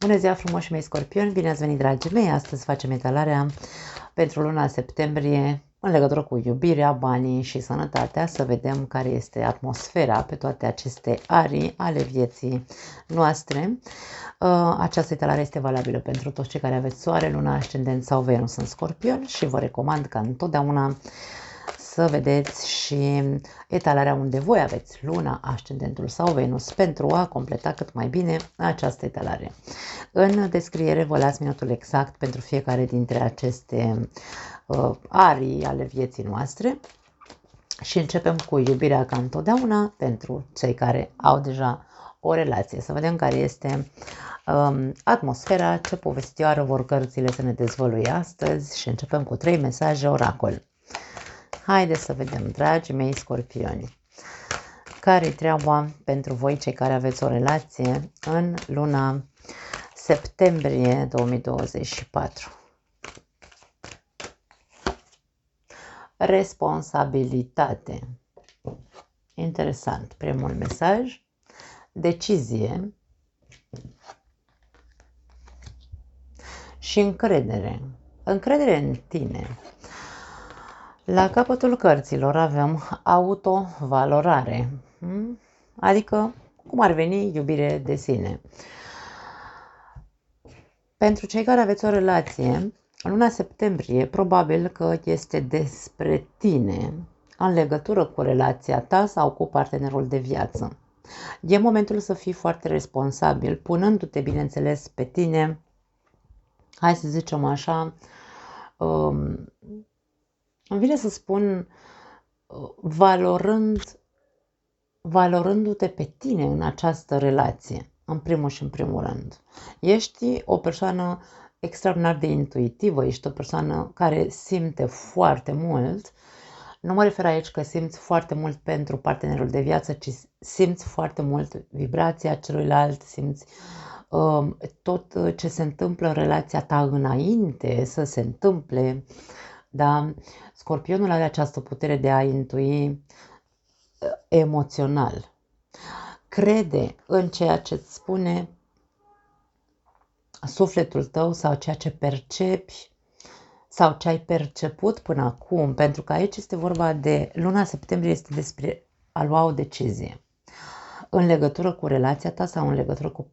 Bună ziua frumoși mei scorpioni, bine ați venit dragii mei, astăzi facem etalarea pentru luna septembrie în legătură cu iubirea, banii și sănătatea, să vedem care este atmosfera pe toate aceste arii ale vieții noastre. Această etalare este valabilă pentru toți cei care aveți soare, luna, ascendent sau Venus în scorpion și vă recomand ca întotdeauna să vedeți și etalarea unde voi aveți luna, ascendentul sau Venus pentru a completa cât mai bine această etalare. În descriere vă las minutul exact pentru fiecare dintre aceste arii ale vieții noastre și începem cu iubirea ca întotdeauna pentru cei care au deja o relație. Să vedem care este atmosfera, ce povestioară vor cărțile să ne dezvăluie astăzi și începem cu 3 mesaje oracol. Haideți să vedem, dragii mei scorpioni, care-i treaba pentru voi cei care aveți o relație în luna septembrie 2024. Responsabilitate. Interesant. Primul mesaj. Decizie. Și încredere. Încredere în tine. La capătul cărților avem autovalorare. Adică, cum ar veni, iubire de sine. Pentru cei care aveți o relație, în luna septembrie, probabil că este despre tine, în legătură cu relația ta sau cu partenerul de viață. E momentul să fii foarte responsabil, punându-te, bineînțeles, pe tine, hai să zicem așa, îmi vine să spun, valorându-te pe tine în această relație, în primul și în primul rând. Ești o persoană extraordinar de intuitivă, ești o persoană care simte foarte mult. Nu mă refer aici că simți foarte mult pentru partenerul de viață, ci simți foarte mult vibrația celuilalt, simți tot ce se întâmplă în relația ta înainte să se întâmple. Da? Scorpionul are această putere de a intui emoțional. Crede în ceea ce îți spune sufletul tău sau ceea ce percepi sau ce ai perceput până acum, pentru că aici este vorba de, luna septembrie este despre a lua o decizie în legătură cu relația ta sau în legătură cu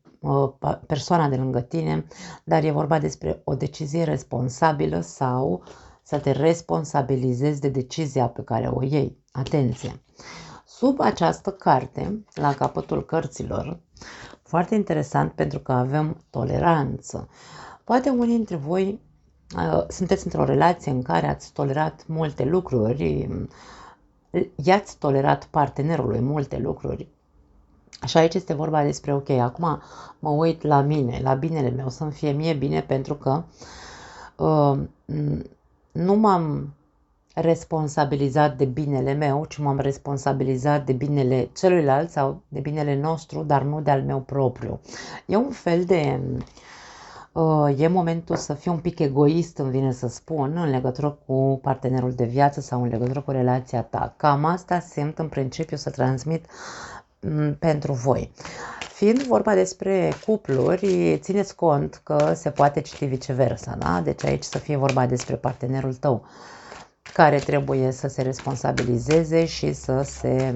persoana de lângă tine, dar e vorba despre o decizie responsabilă sau să te responsabilizezi de decizia pe care o iei. Atenție! Sub această carte, la capătul cărților, foarte interesant pentru că avem toleranță. Poate unii dintre voi sunteți într-o relație în care ați tolerat multe lucruri, i-ați tolerat partenerului multe lucruri. Și aici este vorba despre, ok, acum mă uit la mine, la binele meu, să-mi fie mie bine pentru că nu m-am responsabilizat de binele meu, ci m-am responsabilizat de binele celuilalt sau de binele nostru, dar nu de al meu propriu. E un fel de... e momentul să fii un pic egoist, îmi vine să spun, în legătură cu partenerul de viață sau în legătură cu relația ta. Cam asta simt în principiu să transmit pentru voi. Fiind vorba despre cupluri, țineți cont că se poate citi viceversa, da? Deci aici să fie vorba despre partenerul tău care trebuie să se responsabilizeze și să se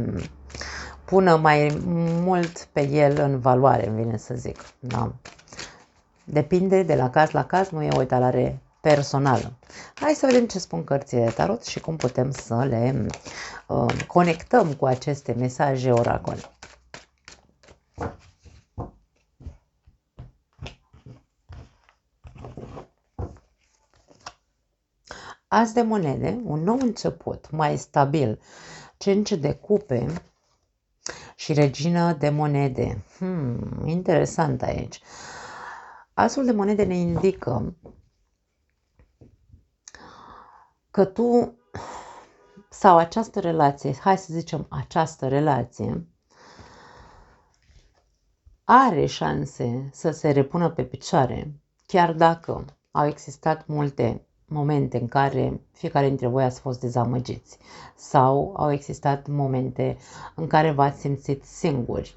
pună mai mult pe el în valoare, îmi vine să zic. Da? Depinde de la caz, nu e o etalare personală. Hai să vedem ce spun cărțile de tarot și cum putem să le conectăm cu aceste mesaje oracol. As de monede, un nou început, mai stabil, 5 de cupe și regină de monede. Interesant aici. Asul de monede ne indică că tu sau această relație, hai să zicem această relație, are șanse să se repună pe picioare, chiar dacă au existat multe momente în care fiecare dintre voi ați fost dezamăgiți sau au existat momente în care v-ați simțit singuri.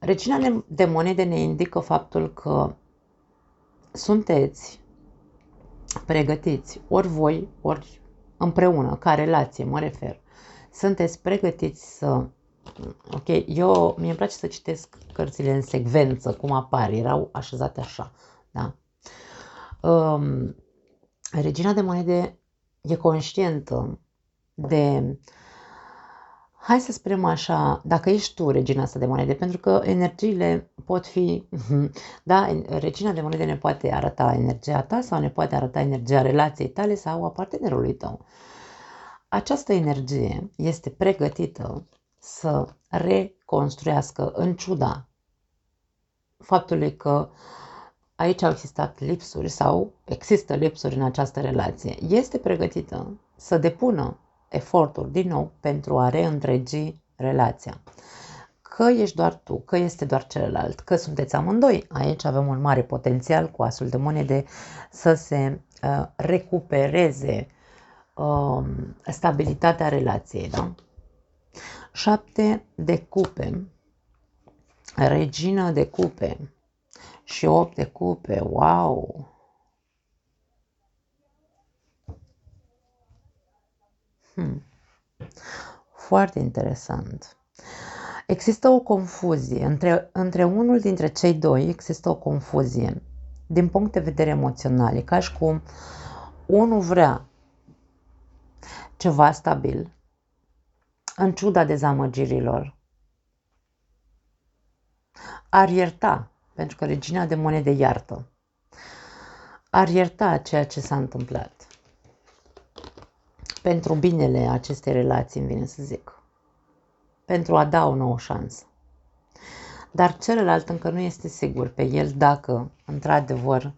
Regina de monede ne indică faptul că sunteți pregătiți, ori voi, ori împreună, ca relație, mă refer. Sunteți pregătiți să... Ok, mie îmi place să citesc cărțile în secvență, cum apar, erau așezate așa, da? Regina de monede e conștientă de... Hai să spunem așa, dacă ești tu regina asta de monede, pentru că energiile pot fi, da, regina de monede ne poate arăta energia ta sau ne poate arăta energia relației tale sau a partenerului tău. Această energie este pregătită să reconstruiască în ciuda faptului că aici au existat lipsuri sau există lipsuri în această relație. Este pregătită să depună eforturi din nou pentru a reîntregi relația. Că ești doar tu, că este doar celălalt, că sunteți amândoi. Aici avem un mare potențial cu asul de monede să se recupereze stabilitatea relației. Da? 7 de cupe, regină de cupe și 8 de cupe. Wow! Foarte interesant. Există o confuzie. Între unul dintre cei doi există o confuzie. Din punct de vedere emoțional, e ca și cum unul vrea ceva stabil, în ciuda dezamăgirilor. Ar ierta, pentru că regina de monede iartă. Ar ierta ceea ce s-a întâmplat. Pentru binele acestei relații, îmi vine să zic. Pentru a da o nouă șansă. Dar celălalt încă nu este sigur pe el dacă, într-adevăr,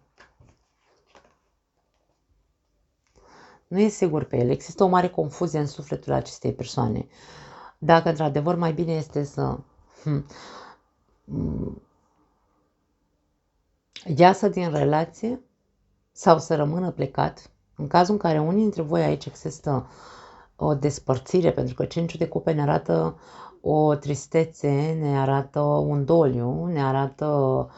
nu e sigur pe el. Există o mare confuzie în sufletul acestei persoane. Dacă, într-adevăr, mai bine este să iasă din relație sau să rămână plecat. În cazul în care unii dintre voi aici există o despărțire, pentru că 5 de cupe ne arată o tristețe, ne arată un doliu, ne arată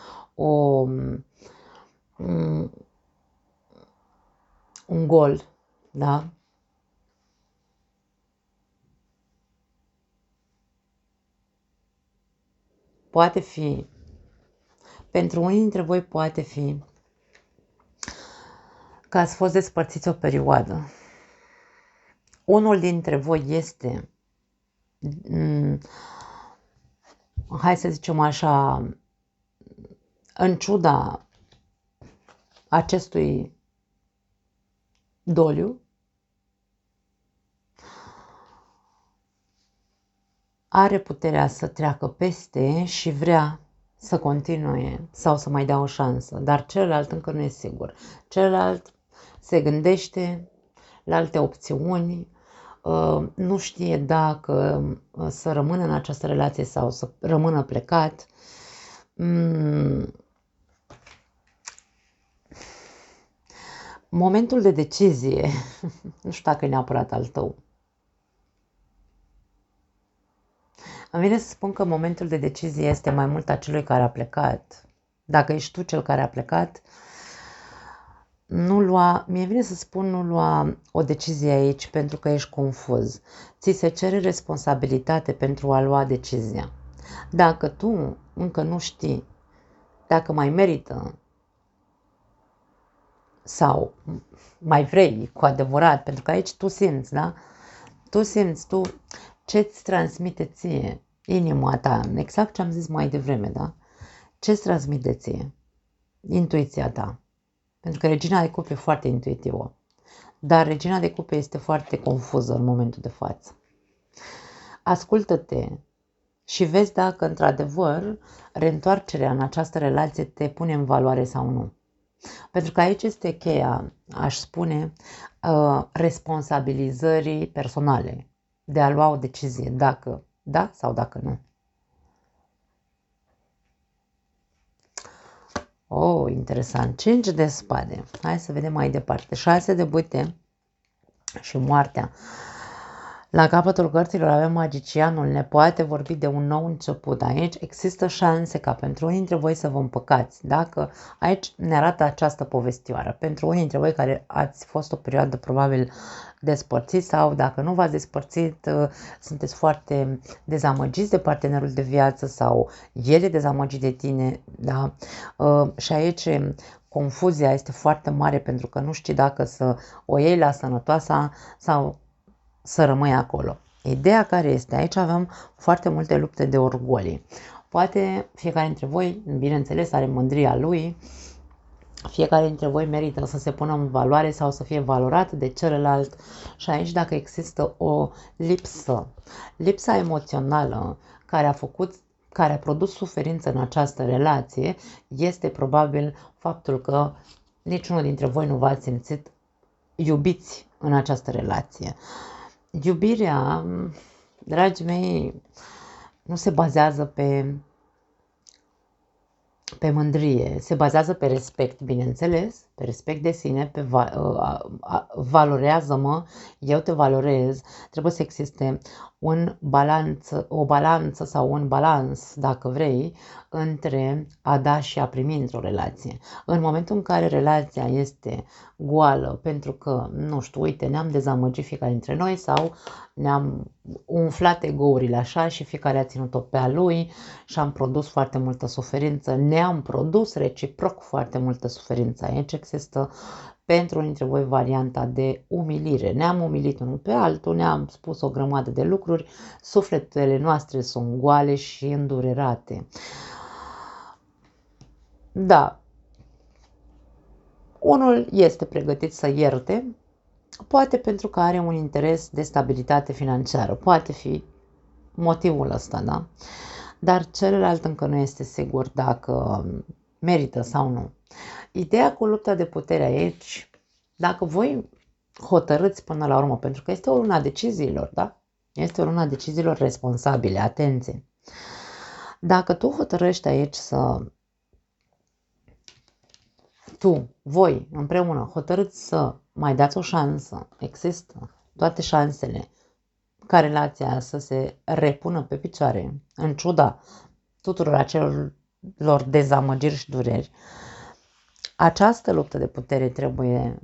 un gol, da? Poate fi, pentru unii dintre voi poate fi că ați fost despărțiți o perioadă. Unul dintre voi este, hai să zicem așa, în ciuda acestui doliu, are puterea să treacă peste și vrea să continue sau să mai dea o șansă, dar celălalt încă nu e sigur. Celălalt se gândește la alte opțiuni, nu știe dacă să rămână în această relație sau să rămână plecat. Momentul de decizie, nu știu dacă e neapărat al tău. Îmi vine să spun că momentul de decizie este mai mult a celui care a plecat. Dacă ești tu cel care a plecat, mie vine să spun nu lua o decizie aici pentru că ești confuz. Ți se cere responsabilitate pentru a lua decizia. Dacă tu încă nu știi dacă mai merită sau mai vrei cu adevărat, pentru că aici tu simți, da? Tu simți, ce-ți transmite ție inima ta, exact ce am zis mai devreme, da? Ce-ți transmite ție? Intuiția ta. Pentru că regina de cupe e foarte intuitivă. Dar regina de cupe este foarte confuză în momentul de față. Ascultă-te și vezi dacă, într-adevăr, reîntoarcerea în această relație te pune în valoare sau nu. Pentru că aici este cheia, aș spune, responsabilizării personale. De a lua o decizie, dacă da sau dacă nu. Oh, interesant. 5 de spade. Hai să vedem mai departe. 6 de bâte și moartea. La capătul cărților avem magicianul, ne poate vorbi de un nou început. Aici există șanse ca pentru unii dintre voi să vă împăcați. Dacă aici ne arată această povestioară, pentru unii dintre voi care ați fost o perioadă probabil despărțiți sau dacă nu v-ați despărțit, sunteți foarte dezamăgiți de partenerul de viață sau el e dezamăgit de tine, da? Și aici confuzia este foarte mare pentru că nu știi dacă să o iei la sănătoasa sau să rămâi acolo. Ideea care este aici, avem foarte multe lupte de orgolii. Poate fiecare dintre voi, bineînțeles, are mândria lui, fiecare dintre voi merită să se pună în valoare sau să fie valorat de celălalt și aici dacă există o lipsa emoțională care a produs suferință în această relație, este probabil faptul că niciunul dintre voi nu v-ați simțit iubiți în această relație. Iubirea, dragii mei, nu se bazează pe mândrie, se bazează pe respect, bineînțeles, pe respect de sine, pe valorează-mă, eu te valorez, trebuie să existe o balanță sau un balans, dacă vrei, între a da și a primi într-o relație. În momentul în care relația este goală, pentru că, nu știu, uite, ne-am dezamăgit fiecare dintre noi sau ne-am umflat egourile așa și fiecare a ținut-o pe a lui și am produs foarte multă suferință, ne-am produs reciproc foarte multă suferință. Aici există pentru unii dintre voi varianta de umilire. Ne-am umilit unul pe altul, ne-am spus o grămadă de lucruri, sufletele noastre sunt goale și îndurerate. Da, unul este pregătit să ierte, poate pentru că are un interes de stabilitate financiară, poate fi motivul ăsta, da? Dar celălalt încă nu este sigur dacă merită sau nu. Ideea cu lupta de putere aici, dacă voi hotărâți până la urmă, pentru că este o lună a deciziilor, da? Este o lună a deciziilor responsabile, atenție. Dacă tu hotărăști aici voi împreună hotărâți să mai dați o șansă, există toate șansele ca relația să se repună pe picioare, în ciuda tuturor acelor dezamăgiri și dureri, această luptă de putere trebuie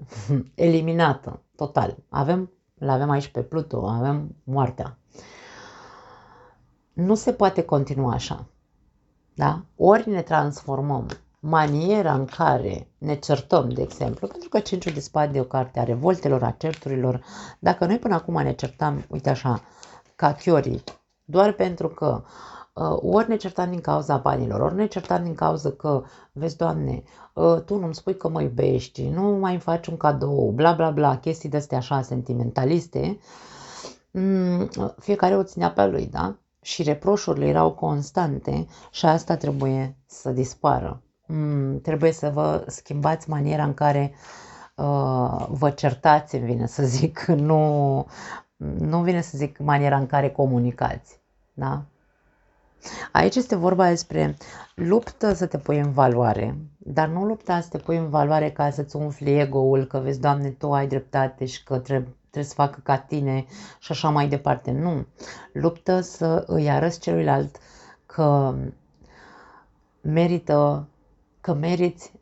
eliminată total. L-avem aici pe Pluto, avem moartea. Nu se poate continua așa. Da? Ori ne transformăm maniera în care ne certăm, de exemplu, pentru că Cinciul de Spade e o carte a revoltelor, a certurilor. Dacă noi până acum ne certam, uite așa, ca chiorii, doar pentru că ori ne certam din cauza banilor, ori ne certam din cauza că, vezi, Doamne, tu nu-mi spui că mă iubești, nu mai îmi faci un cadou, bla bla bla, chestii de-astea așa sentimentaliste, fiecare o ținea pe lui, da? Și reproșurile erau constante și asta trebuie să dispară. Trebuie să vă schimbați maniera în care vă certați, îmi vine să zic, nu vine să zic maniera în care comunicați, da? Aici este vorba despre luptă să te pui în valoare, dar nu lupta să te pui în valoare ca să-ți umfli ego-ul, că vezi, Doamne, tu ai dreptate și că trebuie să facă ca tine și așa mai departe. Nu. Luptă să îi arăți celuilalt că meriți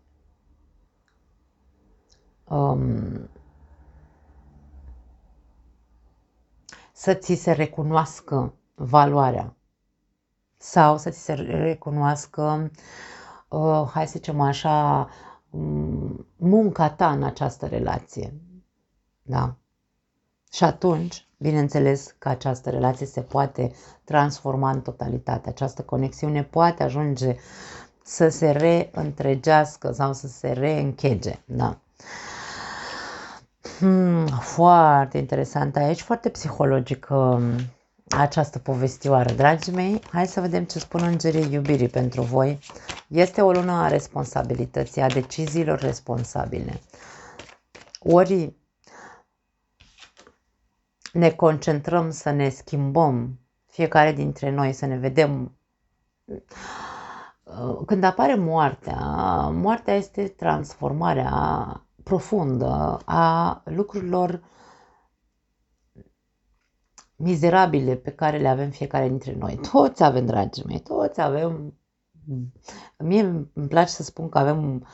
să ți se recunoască valoarea sau să ți se recunoască, hai să zicem așa, munca ta în această relație. Da? Și atunci, bineînțeles că această relație se poate transforma în totalitate. Această conexiune poate ajunge să se reîntregească sau să se reînchege. Da? Foarte interesant aici, foarte psihologică această povestioară, dragii mei. Hai să vedem ce spun îngerii iubirii pentru voi. Este o lună a responsabilității, a deciziilor responsabile. Ori ne concentrăm să ne schimbăm, fiecare dintre noi, să ne vedem. Când apare moartea este transformarea profundă a lucrurilor mizerabile pe care le avem fiecare dintre noi. Toți avem, dragii mei, toți avem. Mie îmi place să spun că avem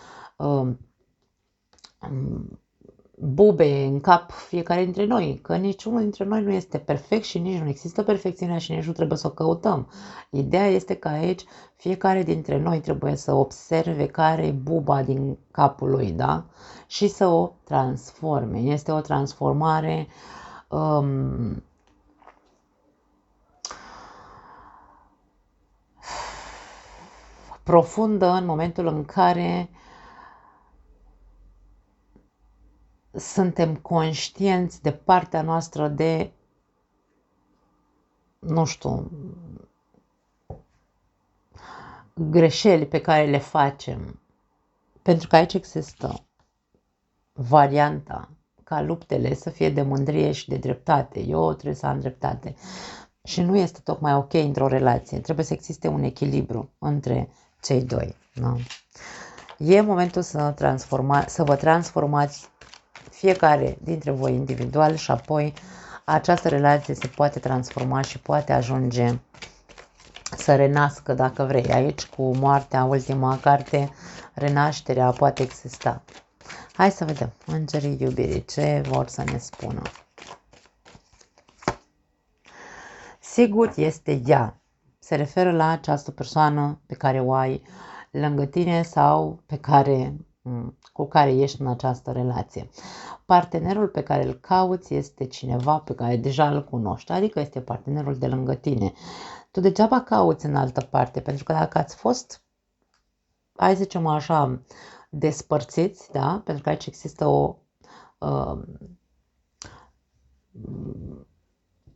bube în cap fiecare dintre noi, că niciunul dintre noi nu este perfect și nici nu există perfecțiunea și nici nu trebuie să o căutăm. Ideea este că aici fiecare dintre noi trebuie să observe care e buba din capul lui, da? Și să o transforme. Este o transformare profundă în momentul în care suntem conștienți de partea noastră de, nu știu, greșeli pe care le facem. Pentru că aici există varianta ca luptele să fie de mândrie și de dreptate. Eu trebuie să am dreptate. Și nu este tocmai ok într-o relație. Trebuie să existe un echilibru între cei doi. Nu? E momentul să vă transformați fiecare dintre voi individual și apoi această relație se poate transforma și poate ajunge să renască dacă vrei. Aici cu moartea, ultima carte, renașterea poate exista. Hai să vedem îngerii iubirii ce vor să ne spună. Sigur este ea. Se referă la această persoană pe care o ai lângă tine sau cu care ești în această relație. Partenerul pe care îl cauți este cineva pe care deja îl cunoști, adică este partenerul de lângă tine. Tu degeaba cauți în altă parte, pentru că dacă ați fost, hai să zicem așa, despărțiți, da? Pentru că aici există o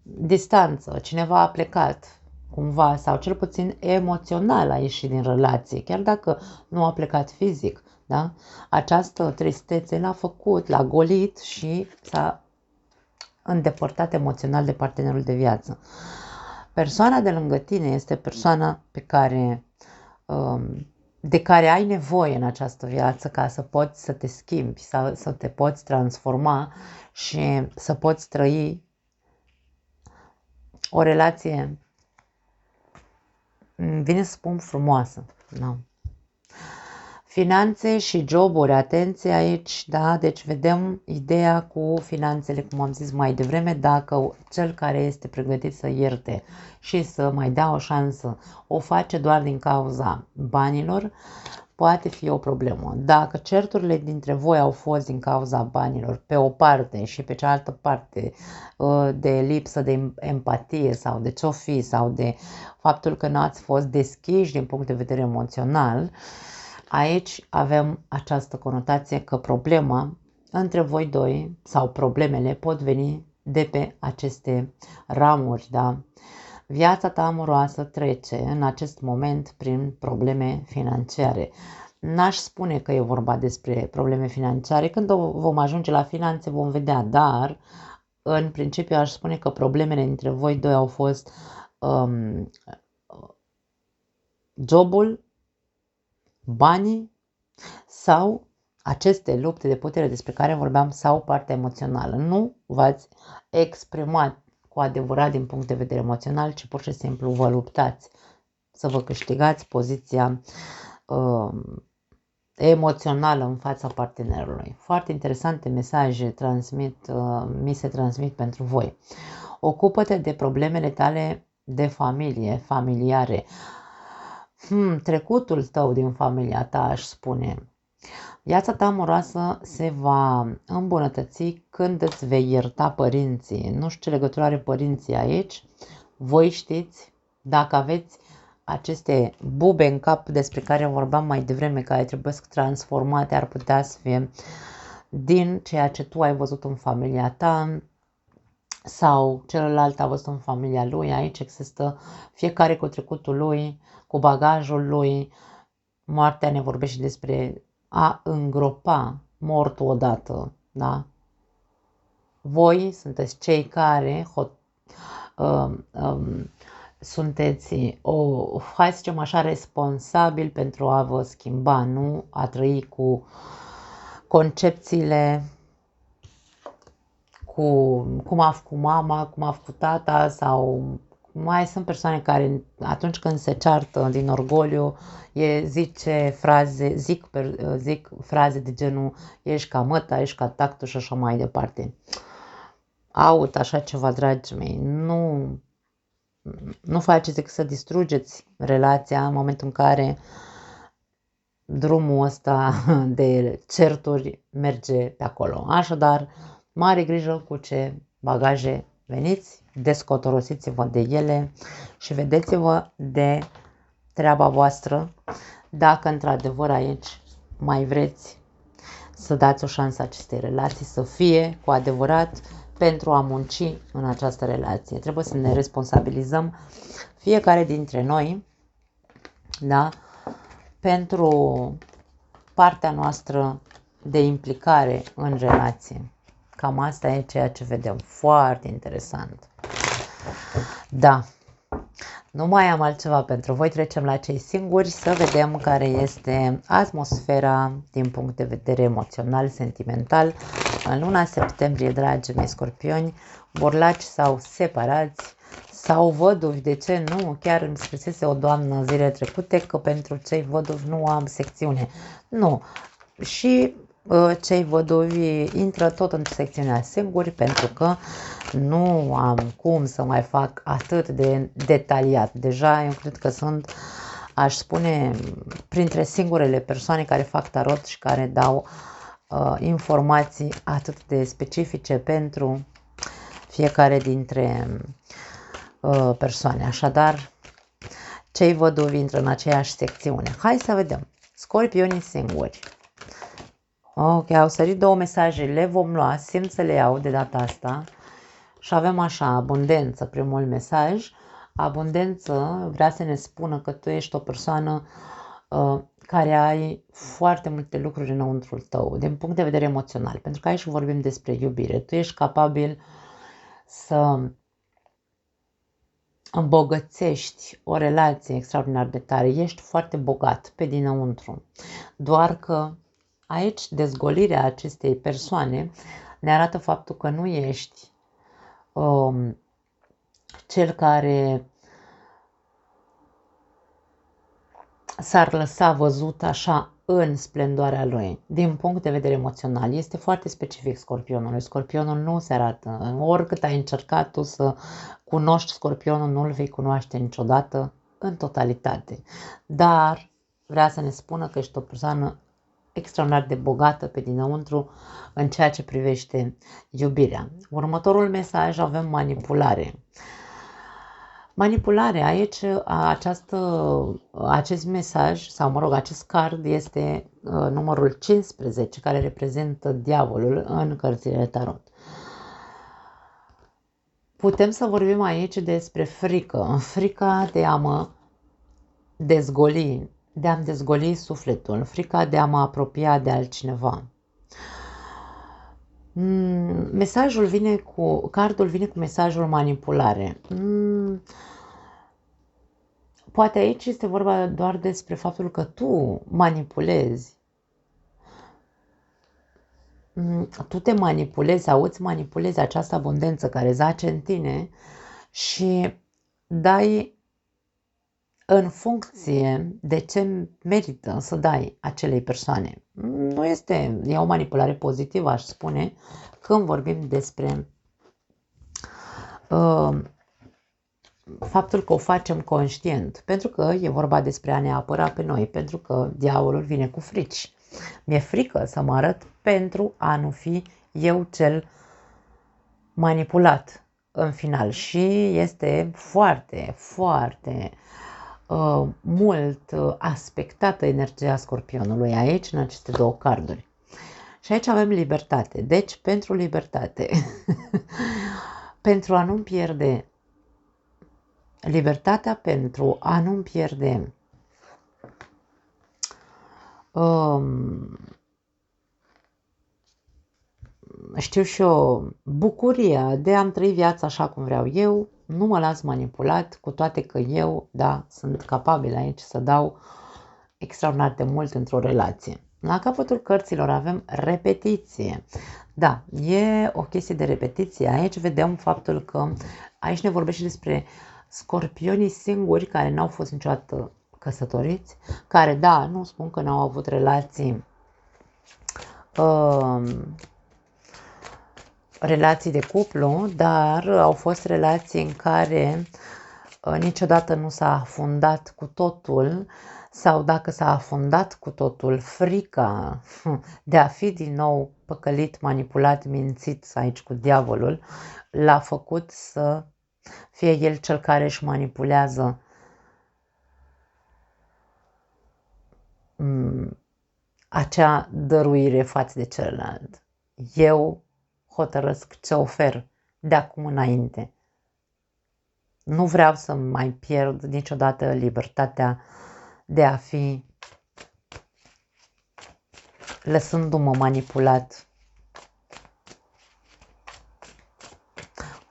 distanță, cineva a plecat cumva sau cel puțin emoțional a ieșit din relație, chiar dacă nu a plecat fizic, da? Această tristețe l-a făcut, l-a golit și s-a îndepărtat emoțional de partenerul de viață. Persoana de lângă tine este persoana de care ai nevoie în această viață ca să poți să te schimbi, să te poți transforma și să poți trăi o relație, vine să spun, frumoasă. Da. Finanțe și joburi, atenție aici, da, deci vedem ideea cu finanțele, cum am zis mai devreme, dacă cel care este pregătit să ierte și să mai dea o șansă, o face doar din cauza banilor, poate fi o problemă. Dacă certurile dintre voi au fost din cauza banilor pe o parte și pe cealaltă parte de lipsă de empatie sau de ce-o fi sau de faptul că nu ați fost deschiși din punct de vedere emoțional, aici avem această conotație că problema între voi doi sau problemele pot veni de pe aceste ramuri, da? Viața ta amoroasă trece în acest moment prin probleme financiare. N-aș spune că e vorba despre probleme financiare. Când vom ajunge la finanțe vom vedea, dar în principiu aș spune că problemele între voi doi au fost jobul, banii sau aceste lupte de putere despre care vorbeam sau partea emoțională. Nu v-ați exprimat cu adevărat din punct de vedere emoțional, ci pur și simplu vă luptați să vă câștigați poziția emoțională în fața partenerului. Foarte interesante mesaje mi se transmit pentru voi. Ocupă-te de problemele tale de familie, familiare. Trecutul tău din familia ta, aș spune. Viața ta amoroasă se va îmbunătăți când îți vei ierta părinții. Nu știu ce legătură are părinții aici. Voi știți, dacă aveți aceste bube în cap despre care vorbeam mai devreme, care trebuie să transformate, ar putea să fie din ceea ce tu ai văzut în familia ta sau celălalt a văzut în familia lui. Aici există fiecare cu trecutul lui, cu bagajul lui. Moartea ne vorbește despre a îngropa mortul odată, da? Voi sunteți cei care sunteți, hai să zicem așa, responsabili pentru a vă schimba, nu a trăi cu concepțiile, cum a făcut mama, cum a făcut tata, sau mai sunt persoane care atunci când se ceartă din orgoliu zic fraze de genul ești ca măta, ești ca tactul și așa mai departe. Aut așa ceva, dragii mei, nu faceți decât să distrugeți relația în momentul în care drumul ăsta de certuri merge pe acolo. Așadar, mare grijă cu ce bagaje veniți, descotorosiți-vă de ele și vedeți-vă de treaba voastră dacă într-adevăr aici mai vreți să dați o șansă acestei relații să fie cu adevărat pentru a munci în această relație. Trebuie să ne responsabilizăm fiecare dintre noi, da, pentru partea noastră de implicare în relație. Cam asta e ceea ce vedem. Foarte interesant. Da. Nu mai am altceva pentru voi. Trecem la cei singuri să vedem care este atmosfera din punct de vedere emoțional, sentimental. În luna septembrie, dragii mei scorpioni, borlaci sau separați sau văduvi, de ce nu? Chiar îmi scrisese o doamnă zilele trecute că pentru cei văduvi nu am secțiune. Nu. Și cei văduvi intră tot în secțiunea singuri pentru că nu am cum să mai fac atât de detaliat. Deja eu cred că sunt, aș spune, printre singurele persoane care fac tarot și care dau informații atât de specifice pentru fiecare dintre persoane. Așadar, cei văduvi intră în aceeași secțiune. Hai să vedem. Scorpionii singuri. Ok, au sărit două mesaje, le vom lua, simt să le iau de data asta. Și avem așa, abundență, primul mesaj. Abundență vrea să ne spună că tu ești o persoană care ai foarte multe lucruri înăuntrul tău, din punct de vedere emoțional. Pentru că aici vorbim despre iubire. Tu ești capabil să îmbogățești o relație extraordinar de tare. Ești foarte bogat pe dinăuntru. Doar că aici dezgolirea acestei persoane ne arată faptul că nu ești cel care s-ar lăsa văzut așa în splendoarea lui. Din punct de vedere emoțional, este foarte specific scorpionul. Scorpionul nu se arată. Oricât ai încercat tu să cunoști scorpionul, nu îl vei cunoaște niciodată în totalitate. Dar vrea să ne spună că ești o persoană extraordinar de bogată pe dinăuntru în ceea ce privește iubirea. Următorul mesaj avem manipulare. Manipularea aici, acest mesaj, sau mă rog, acest card este numărul 15, care reprezintă diavolul în cărțile tarot. Putem să vorbim aici despre frică, frica de a mă dezgoli, de a-mi dezgoli sufletul, frica de a mă apropia de altcineva. Cardul vine cu mesajul manipulare. Poate aici este vorba doar despre faptul că tu manipulezi. Tu te manipulezi sau îți manipulezi această abundență care zace în tine și dai în funcție de ce merită să dai acelei persoane. Nu este, e o manipulare pozitivă, aș spune, când vorbim despre faptul că o facem conștient, pentru că e vorba despre a ne apăra pe noi, pentru că diavolul vine cu frici. Mi-e frică să mă arăt pentru a nu fi eu cel manipulat în final și este foarte, foarte mult aspectată energia scorpionului aici, în aceste două carduri. Și aici avem libertate. Deci, pentru libertate, pentru a nu pierde libertatea, pentru a nu pierde știu și eu, bucuria de a-mi trăi viața așa cum vreau eu, nu mă las manipulat, cu toate că eu, da, sunt capabil aici să dau extraordinar de mult într-o relație. La capătul cărților avem repetiție. Da, e o chestie de repetiție. Aici vedem faptul că aici ne vorbește despre scorpionii singuri care n-au fost niciodată căsătoriți, care, da, nu spun că n-au avut relații relații de cuplu, dar au fost relații în care niciodată nu s-a afundat cu totul, sau dacă s-a afundat cu totul, frica de a fi din nou păcălit, manipulat, mințit aici cu diavolul, l-a făcut să fie el cel care își manipulează acea dăruire față de celălalt. Eu hotărăsc ce ofer de acum înainte. Nu vreau să mai pierd niciodată libertatea de a fi lăsându-mă manipulat.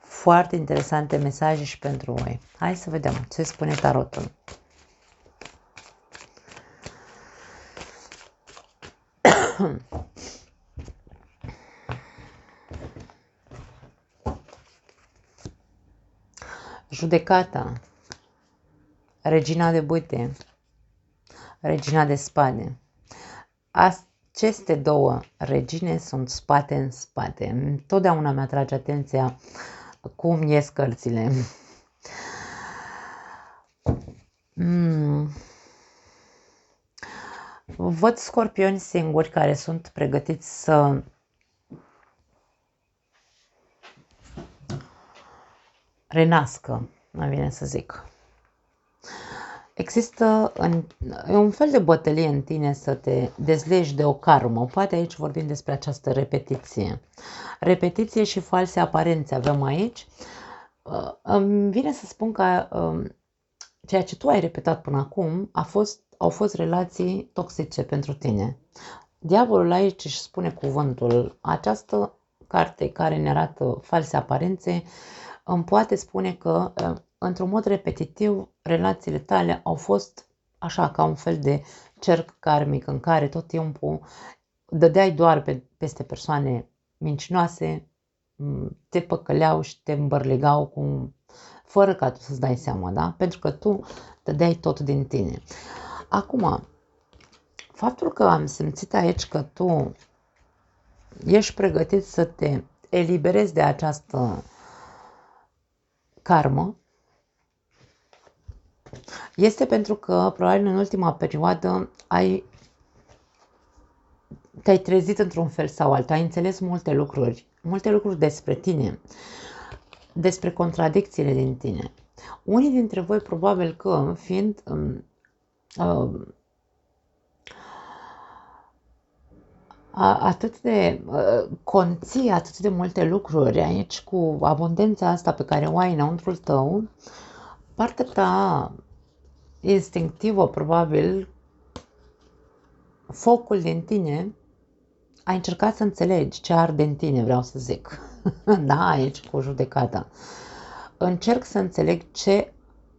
Foarte interesante mesaje și pentru voi. Hai să vedem ce spune tarotul. Judecata, regina de bâte, regina de spade. Aceste două regine sunt spate în spate. Întotdeauna mi-atrage atenția cum ies cărțile. Văd scorpioni singuri care sunt pregătiți să renască, mai bine să zic. Există un fel de bătălie în tine să te dezlegi de o karmă. Poate aici vorbim despre această repetiție. Repetiție și false aparențe avem aici. Îmi vine să spun că ceea ce tu ai repetat până acum au fost relații toxice pentru tine. Diavolul aici își spune cuvântul. Această carte care ne arată false aparențe îmi poate spune că într-un mod repetitiv relațiile tale au fost așa ca un fel de cerc karmic în care tot timpul dădeai doar peste persoane mincinoase, te păcăleau și te îmbărlegau fără ca tu să-ți dai seama, da? Pentru că tu dădeai tot din tine. Acum, faptul că am simțit aici că tu ești pregătit să te eliberezi de această karmă, este pentru că probabil în ultima perioadă te-ai trezit într-un fel sau altul, ai înțeles multe lucruri despre tine, despre contradicțiile din tine. Unii dintre voi probabil că fiind atât de conții atât de multe lucruri aici, cu abundența asta pe care o ai înăuntrul tău, partea ta instinctivă, probabil, focul din tine, ai încercat să înțelegi ce arde în tine, vreau să zic. Da, aici cu judecata. Încerc să înțeleg ce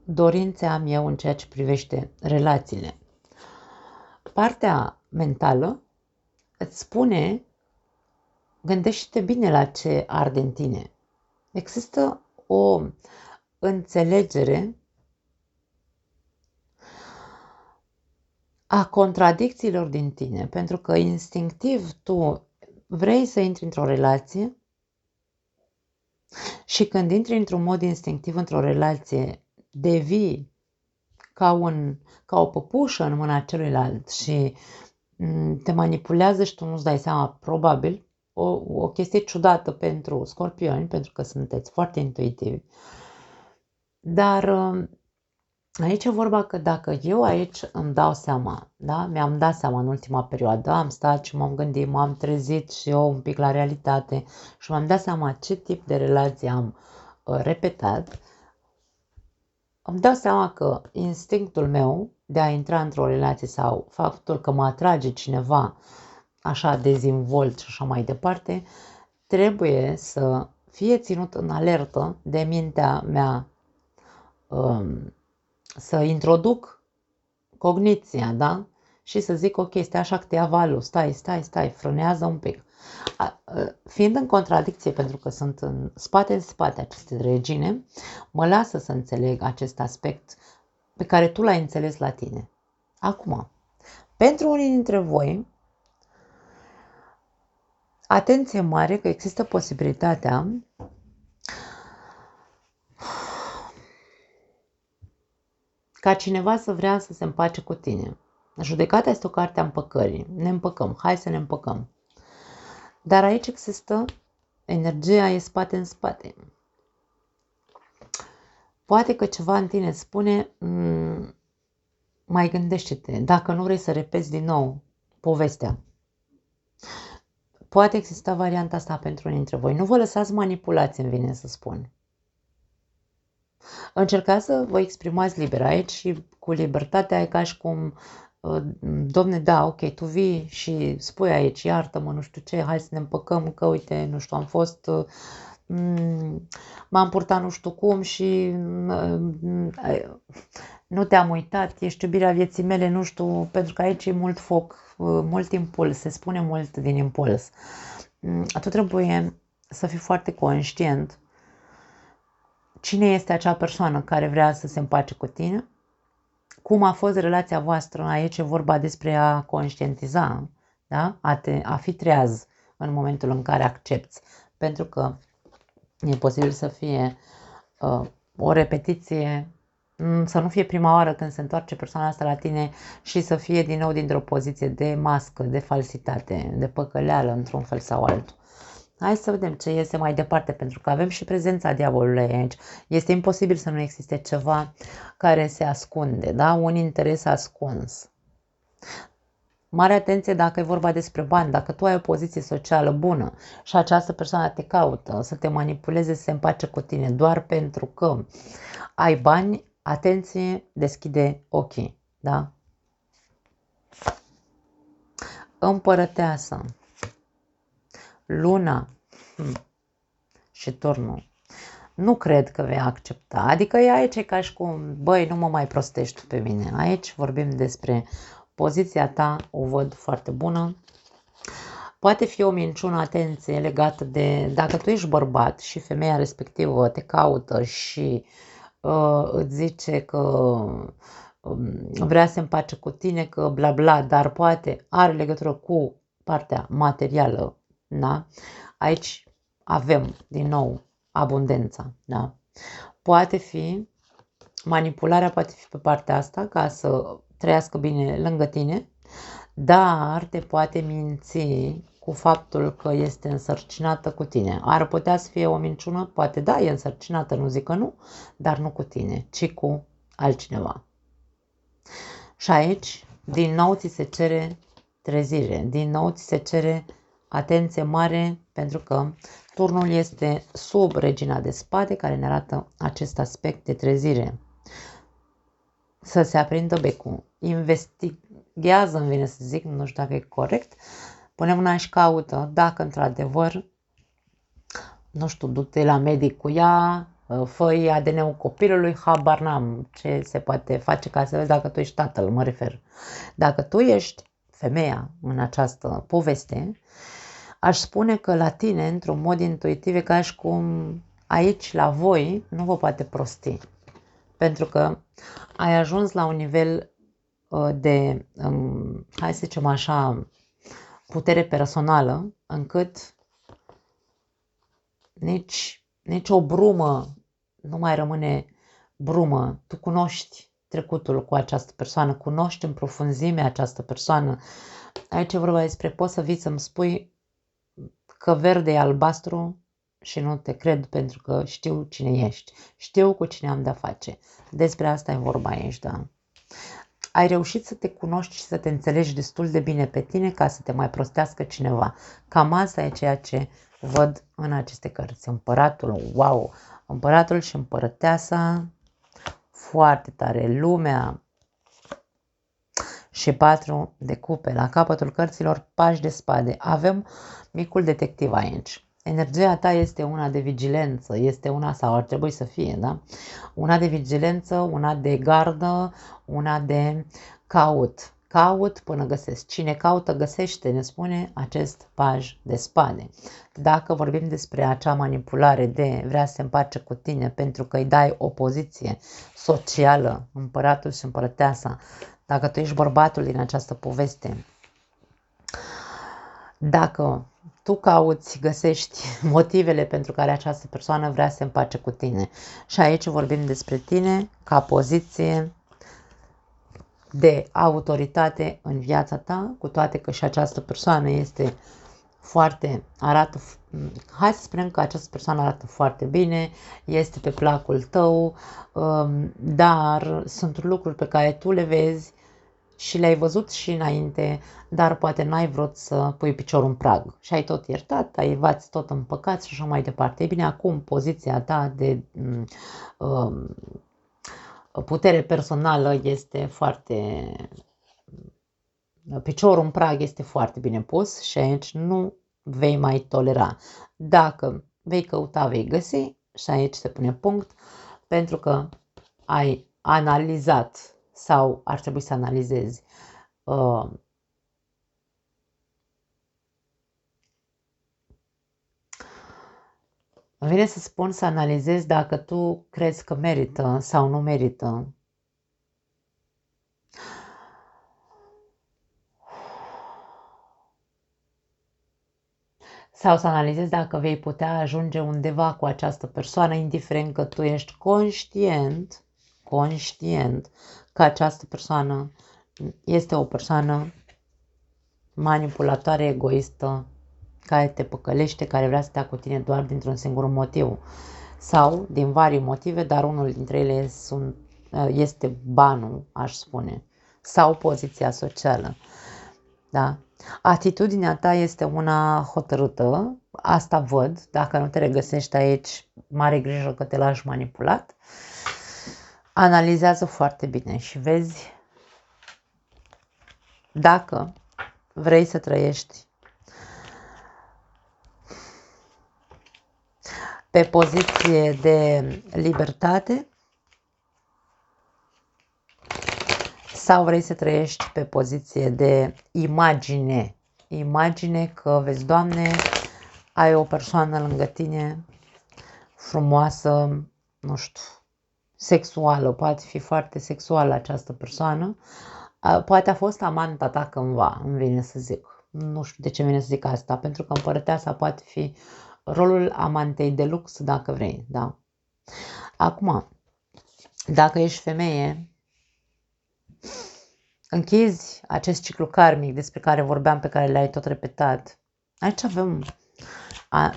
dorințe am eu în ceea ce privește relațiile. Partea mentală îți spune, gândește-te bine la ce arde în tine. Există o înțelegere a contradicțiilor din tine, pentru că instinctiv tu vrei să intri într-o relație și când intri într-un mod instinctiv într-o relație, devii ca o păpușă în mâna celuilalt și te manipulează și tu nu-ți dai seama, probabil, o chestie ciudată pentru scorpioni, pentru că sunteți foarte intuitivi. Dar aici e vorba că dacă eu aici îmi dau seama, da? Mi-am dat seama în ultima perioadă, am stat și m-am gândit, m-am trezit și eu un pic la realitate și m-am dat seama ce tip de relație am repetat, îmi dau seama că instinctul meu de a intra într-o relație sau faptul că mă atrage cineva așa dezvolt și așa mai departe, trebuie să fie ținut în alertă de mintea mea, să introduc cogniția, da? și să zic, ok, stai așa că te ia valul, stai, frânează un pic. Fiind în contradicție, pentru că sunt în spate aceste regine, mă lasă să înțeleg acest aspect pe care tu l-ai înțeles la tine. Acum, pentru unii dintre voi, atenție mare că există posibilitatea ca cineva să vrea să se împace cu tine. Judecata este o carte a împăcării. Ne împăcăm. Hai să ne împăcăm. Dar aici există energia e spate în spate. Poate că ceva în tine spune, mai gândește-te, dacă nu vrei să repeți din nou povestea. Poate exista varianta asta pentru unii dintre voi. Nu vă lăsați manipulați, îmi vine să spun. Încercați să vă exprimați liber aici și cu libertatea e ca și cum, domne, da, ok, tu vii și spui aici, iartă-mă, nu știu ce, hai să ne împăcăm, că uite, nu știu, am fost, m-am purtat nu știu cum și nu te-am uitat, ești iubirea vieții mele, nu știu, pentru că aici e mult foc, mult impuls, se spune mult din impuls. Tu trebuie să fii foarte conștient cine este acea persoană care vrea să se împace cu tine, cum a fost relația voastră, aici e vorba despre a conștientiza, da? A fi treaz în momentul în care accepti, pentru că e posibil să fie o repetiție, să nu fie prima oară când se întoarce persoana asta la tine și să fie din nou dintr-o poziție de mască, de falsitate, de păcăleală într-un fel sau altul. Hai să vedem ce iese mai departe, pentru că avem și prezența diavolului aici. Este imposibil să nu existe ceva care se ascunde, da? Un interes ascuns. Mare atenție dacă e vorba despre bani, dacă tu ai o poziție socială bună și această persoană te caută să te manipuleze, să se împace cu tine doar pentru că ai bani, atenție, deschide ochii, da? Împărăteasă, Luna și Turnul. Nu cred că vei accepta. Adică e aici ca și cum, băi, nu mă mai prostești pe mine. Aici vorbim despre poziția ta, o văd foarte bună. Poate fi o minciună, atenție, legată de dacă tu ești bărbat și femeia respectivă te caută și îți zice că vrea să se împace cu tine, că bla bla, dar poate are legătură cu partea materială, da? Aici avem din nou abundența, da? Poate fi manipularea, poate fi pe partea asta ca să trăiască bine lângă tine, dar te poate minți cu faptul că este însărcinată cu tine. Ar putea să fie o minciună, poate da, e însărcinată, nu zic că nu, dar nu cu tine, ci cu altcineva. Și aici, din nou ți se cere trezire, din nou ți se cere atenție mare, pentru că Turnul este sub regina de spade, care ne arată acest aspect de trezire. Să se aprindă becul. Investigează, îmi vine să zic, nu știu dacă e corect, pune mâna și caută dacă într-adevăr, nu știu, du-te la medic cu ea, fă-i ADN-ul copilului, habar n-am ce se poate face ca să vezi dacă tu ești tatăl, mă refer. Dacă tu ești femeia în această poveste, aș spune că la tine, într-un mod intuitiv, e ca și cum aici, la voi, nu vă poate prosti. Pentru că ai ajuns la un nivel de, hai să zicem așa, putere personală, încât nici o brumă nu mai rămâne brumă. Tu cunoști trecutul cu această persoană, cunoști în profunzime această persoană. Aici e vorba despre poți să vii să-mi spui că verde e albastru și nu te cred pentru că știu cine ești. Știu cu cine am de-a face. Despre asta e vorba aici, da? Ai reușit să te cunoști și să te înțelegi destul de bine pe tine ca să te mai prostească cineva. Cam asta e ceea ce văd în aceste cărți. Împăratul, wow! Împăratul și împărăteasa, foarte tare. Lumea și 4 de cupe. La capătul cărților, pași de spade. Avem micul detectiv aici. Energia ta este una de vigilență, este una, sau ar trebui să fie, da? Una de vigilență, una de gardă, una de caut. caut până găsesc. Cine caută, găsește, ne spune acest paj de spade. Dacă vorbim despre acea manipulare de vrea să se împace cu tine pentru că îi dai o poziție socială, împăratul și împărăteasa, dacă tu ești bărbatul din această poveste, dacă tu cauți, găsești motivele pentru care această persoană vrea să se împace cu tine. Și aici vorbim despre tine ca poziție de autoritate în viața ta, cu toate că și această persoană este hai să spunem că această persoană arată foarte bine, este pe placul tău, dar sunt lucruri pe care tu le vezi și le-ai văzut și înainte, dar poate n-ai vrut să pui piciorul în prag și ai tot iertat, ai v-ați tot împăcat și așa mai departe. Ei bine, acum poziția ta de putere personală este foarte... Piciorul în prag este foarte bine pus și aici nu vei mai tolera. Dacă vei căuta, vei găsi și aici se pune punct, pentru că ai analizat sau ar trebui să analizezi îmi vine să spun să analizezi dacă tu crezi că merită sau nu merită. Sau să analizezi dacă vei putea ajunge undeva cu această persoană, indiferent că tu ești conștient că această persoană este o persoană manipulatoare, egoistă, care te păcălește, care vrea să stea cu tine doar dintr-un singur motiv. Sau din vari motive, dar unul dintre ele este banul, aș spune, sau poziția socială. Da? Atitudinea ta este una hotărâtă, asta văd, dacă nu te regăsești aici, mare grijă că te lași manipulat. Analizează foarte bine și vezi dacă vrei să trăiești pe poziție de libertate sau vrei să trăiești pe poziție de imagine. Imagine că, vezi, Doamne, ai o persoană lângă tine frumoasă, nu știu, sexuală, poate fi foarte sexuală această persoană, poate a fost amanta ta cândva, îmi vine să zic. Nu știu de ce vine să zic asta, pentru că împărăteasa poate fi rolul amantei de lux, dacă vrei, da? Acum, dacă ești femeie, închizi acest ciclu karmic despre care vorbeam, pe care le-ai tot repetat. Aici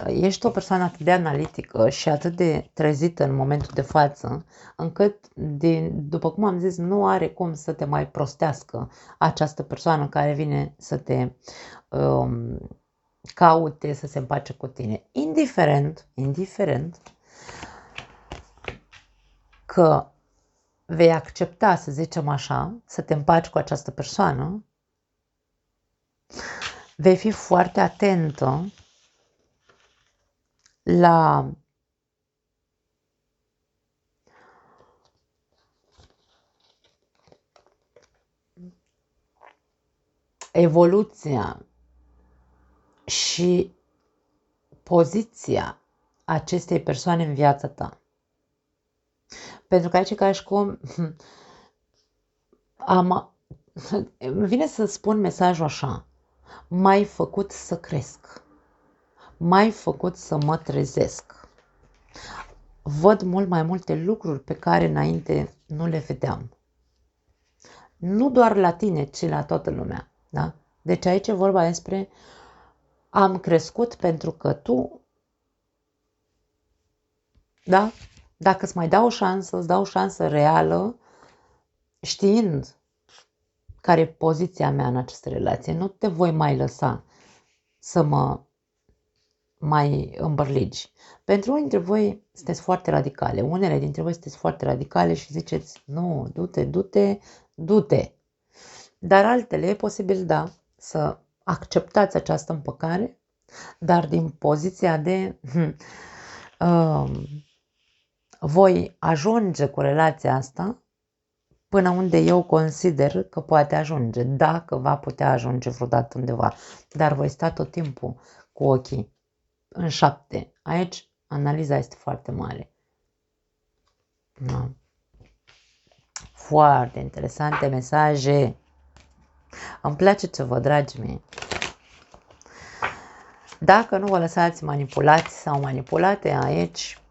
ești o persoană atât de analitică și atât de trezită în momentul de față, încât, după cum am zis, nu are cum să te mai prostească această persoană care vine să te caute, să se împace cu tine. Indiferent că vei accepta, să zicem așa, să te împaci cu această persoană, vei fi foarte atentă la evoluția și poziția acestei persoane în viața ta. Pentru că aici e ca și cum îmi vine să spun mesajul așa: m-ai făcut să cresc, m-ai făcut să mă trezesc. Văd mult mai multe lucruri pe care înainte nu le vedeam. Nu doar la tine, ci la toată lumea. Da? Deci aici e vorba despre am crescut pentru că tu, da? Dacă îți mai dau o șansă, îți dau o șansă reală, știind care e poziția mea în această relație. Nu te voi mai lăsa să mă mai îmbărligi. Pentru unii dintre voi sunteți foarte radicale. Unele dintre voi sunteți foarte radicale și ziceți, nu, du-te. Dar altele e posibil, da, să acceptați această împăcare, dar din poziția de voi ajunge cu relația asta până unde eu consider că poate ajunge, dacă va putea ajunge vreodată undeva. Dar voi sta tot timpul cu ochii în 7. Aici analiza este foarte mare. Da. Foarte interesante mesaje. Îmi place ce văd, dragii mei. Dacă nu vă lăsați manipulați sau manipulate, aici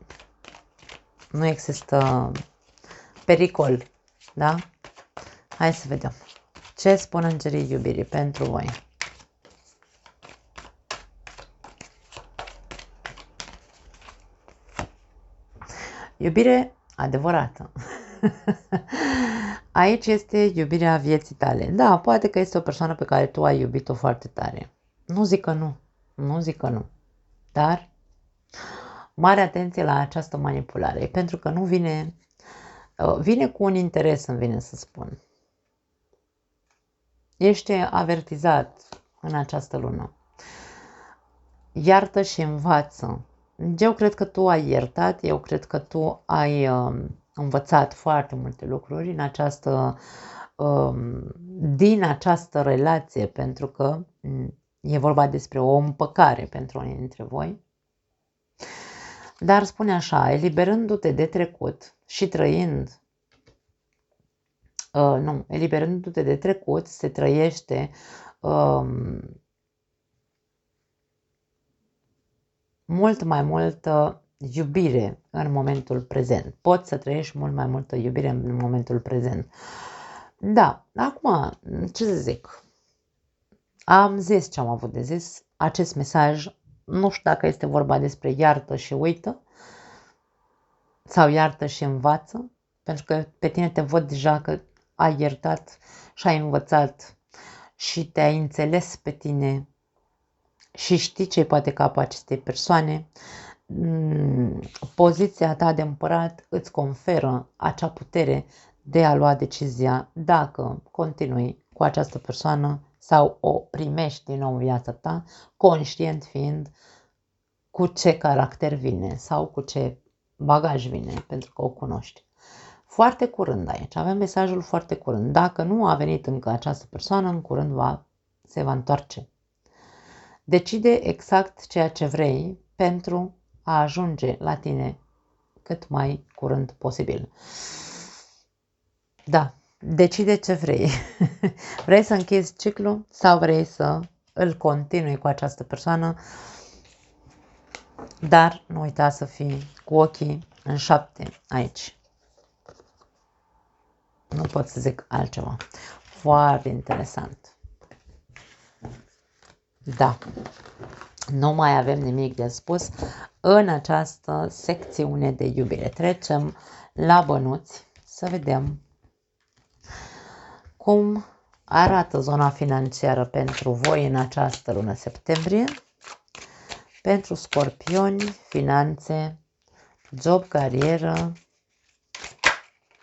nu există pericol, da? Hai să vedem. Ce spun îngerii iubirii pentru voi? Iubire adevărată. Aici este iubirea vieții tale. Da, poate că este o persoană pe care tu ai iubit-o foarte tare. Nu zic că nu. Nu zic că nu. Dar mare atenție la această manipulare, pentru că nu vine cu un interes, îmi vine să spun. Ești avertizat în această lună. Iartă și învață. Eu cred că tu ai iertat, eu cred că tu ai învățat foarte multe lucruri în din această relație, pentru că e vorba despre o împăcare pentru unii dintre voi. Dar spune așa, eliberându-te de trecut și trăind, eliberându-te de trecut, se trăiește mult mai multă iubire în momentul prezent. Poți să trăiești mult mai multă iubire în momentul prezent. Da, acum, ce să zic? Am zis ce am avut de zis. Acest mesaj, nu știu dacă este vorba despre iartă și uită sau iartă și învață, pentru că pe tine te văd deja că ai iertat și ai învățat și te-ai înțeles pe tine și știi ce poate capă acestei persoane. Poziția ta de împărat îți conferă acea putere de a lua decizia dacă continui cu această persoană sau o primești din nou în viața ta, conștient fiind cu ce caracter vine sau cu ce bagaj vine, pentru că o cunoști. Foarte curând aici, avem mesajul foarte curând. Dacă nu a venit încă această persoană, în curând se va întoarce. Decide exact ceea ce vrei pentru a ajunge la tine cât mai curând posibil. Da, decide ce vrei. Vrei să închizi ciclul sau vrei să îl continui cu această persoană, dar nu uita să fii cu ochii în 7 aici. Nu pot să zic altceva. Foarte interesant. Da. Nu mai avem nimic de spus în această secțiune de iubire. Trecem la bănuți să vedem cum arată zona financiară pentru voi în această lună septembrie. Pentru scorpioni, finanțe, job, carieră,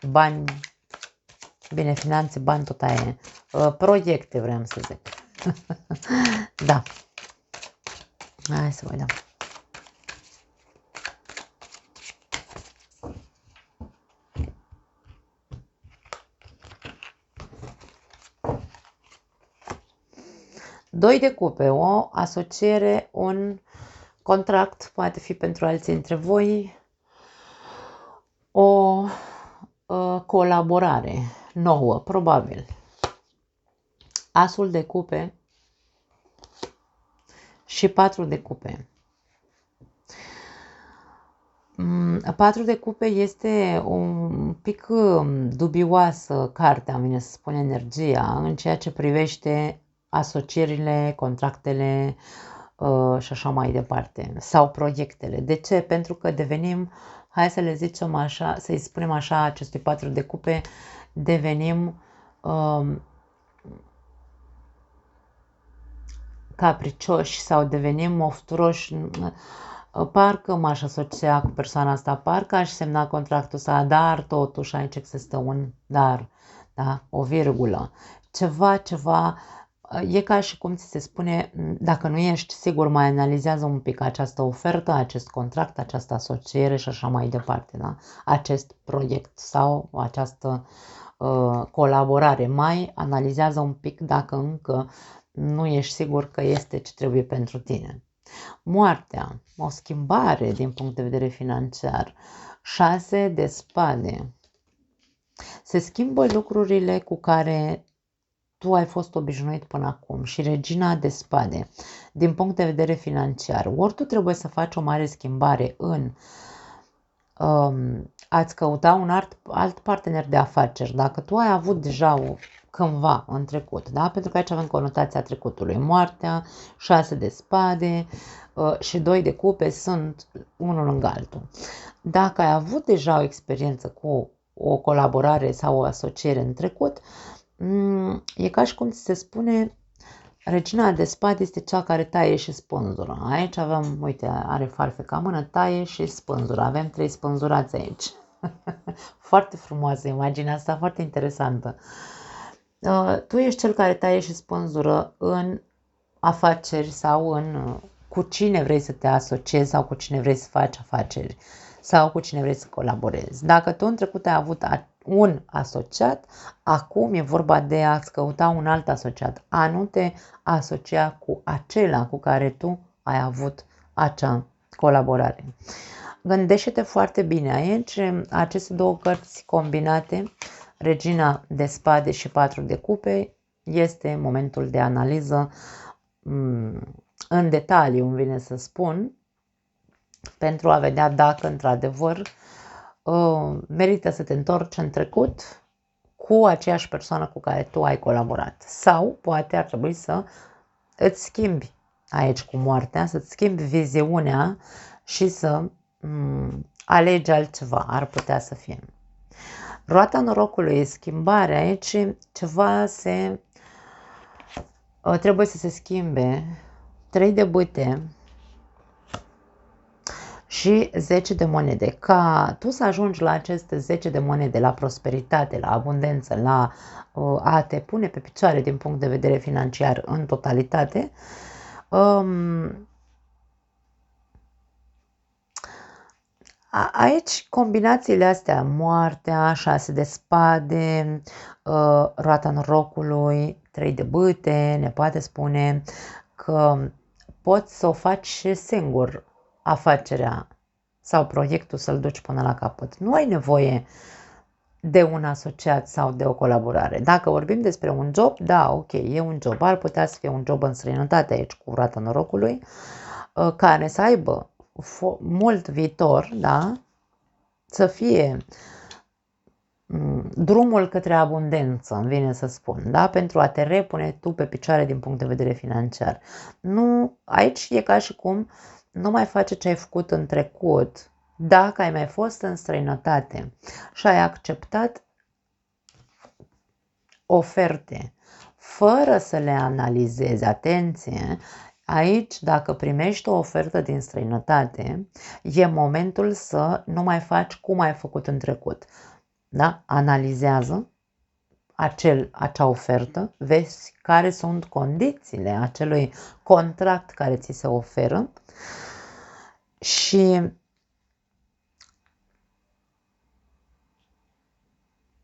bani, bine, finanțe, bani, tot aia e. Proiecte, vreau să zic. Da. Hai să vedem. Doi de cupe, o asociere, un contract, poate fi pentru alții dintre voi, o colaborare nouă, probabil. Asul de cupe și 4 de cupe. 4 de cupe este un pic dubioasă cartea, îmi vine să spun, energia, în ceea ce privește asocierile, contractele și așa mai departe, sau proiectele. De ce? Pentru că devenim, hai să le zicem așa, să-i spunem așa, acestui 4 de cupe, devenim capricioși sau devenim ofturoși. Parcă m-aș asocia cu persoana asta, parcă aș semna contractul ăsta, dar totuși aici există un dar, da? O virgulă, ceva, e ca și cum ți se spune, dacă nu ești sigur, mai analizează un pic această ofertă, acest contract, această asociere și așa mai departe, da? Acest proiect sau această colaborare. Mai analizează un pic dacă încă nu ești sigur că este ce trebuie pentru tine. Moartea, o schimbare din punct de vedere financiar. 6 de spade. Se schimbă lucrurile cu care tu ai fost obișnuit până acum. Și regina de spade, din punct de vedere financiar, ori tu trebuie să faci o mare schimbare în a-ți căuta un alt partener de afaceri. Dacă tu ai avut deja cândva în trecut, da? Pentru că aici avem conotația trecutului. Moartea, 6 de spade și 2 de cupe sunt unul lângă altul. Dacă ai avut deja o experiență cu o colaborare sau o asociere în trecut, e ca și cum ți se spune, regina de spade este cea care taie și spânzură. Aici avem, uite, are farfeca în mână, taie și spânzură. Avem 3 spânzurați aici. Foarte frumoasă imaginea asta, foarte interesantă. Tu ești cel care taie și spânzură în afaceri sau cu cine vrei să te asociezi sau cu cine vrei să faci afaceri sau cu cine vrei să colaborezi. Dacă tu în trecut ai avut un asociat, acum e vorba de a-ți căuta un alt asociat, a nu te asocia cu acela cu care tu ai avut acea colaborare. Gândește-te foarte bine aici, aceste două cărți combinate, regina de spade și 4 de cupe, este momentul de analiză în detaliu, îmi vine să spun, pentru a vedea dacă într-adevăr merită să te întorci în trecut cu aceeași persoană cu care tu ai colaborat. Sau poate ar trebui să îți schimbi aici cu moartea, să-ți schimbi viziunea și să alegi altceva, ar putea să fie. Roata norocului e schimbare aici, ceva trebuie să se schimbe. 3 de bâte și 10 de monede. Ca tu să ajungi la aceste 10 de monede, la prosperitate, la abundență, la a te pune pe picioare din punct de vedere financiar în totalitate, aici combinațiile astea, moartea, 6 de spade, roata norocului, 3 de bâte, ne poate spune că poți să o faci și singur, afacerea sau proiectul, să-l duci până la capăt. Nu ai nevoie de un asociat sau de o colaborare. Dacă vorbim despre un job, da, ok, e un job. Ar putea să fie un job în străinătate aici cu roata norocului, care să aibă mult viitor, da? Să fie drumul către abundență, îmi vine să spun, da? Pentru a te repune tu pe picioare din punct de vedere financiar. Nu, aici e ca și cum nu mai face ce ai făcut în trecut, dacă ai mai fost în străinătate și ai acceptat oferte fără să le analizezi, atenție, aici dacă primești o ofertă din străinătate, e momentul să nu mai faci cum ai făcut în trecut. Da? Analizează acea ofertă, vezi care sunt condițiile acelui contract care ți se oferă și